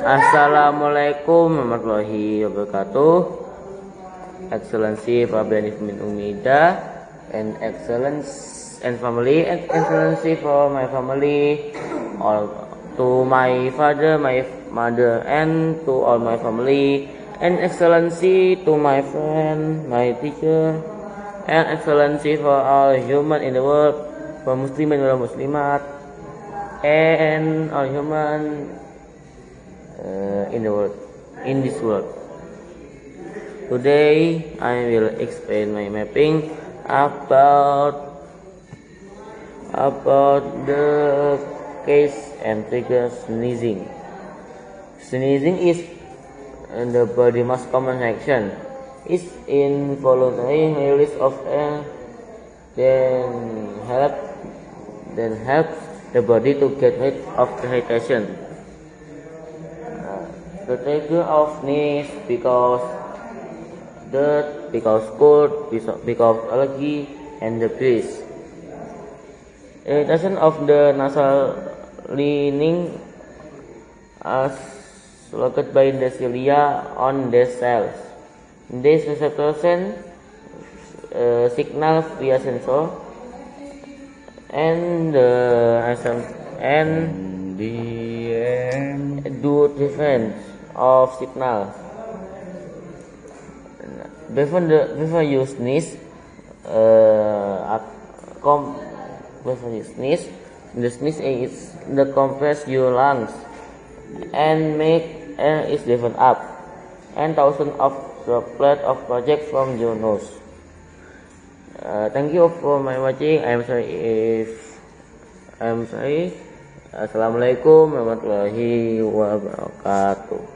Assalamualaikum warahmatullahi wabarakatuh. Excellency Pak Benif min Umida and excellence and family, and excellency for my family, all to my father, my mother, and to all my family, and excellency to my friend, my teacher, and excellency for all human in the world, for Muslimin and Muslimat, and all human in the world, in this world. Today I will explain my mapping about the case and trigger sneezing. Sneezing is the body most common action. Is involuntary release of air, then helps the body to get rid of irritation. The trigger of sneeze because dirt, because cold, because allergy, and the breeze. Irritation of the nasal lining as located by the cilia on the cells. This receptor send signal via sensor and do difference of signals. Before you sneeze, the sneeze is the compress your lungs and make air is driven up, and thousands of droplets of project from your nose. Thank you for my watching. I'm sorry. Assalamualaikum warahmatullahi wabarakatuh.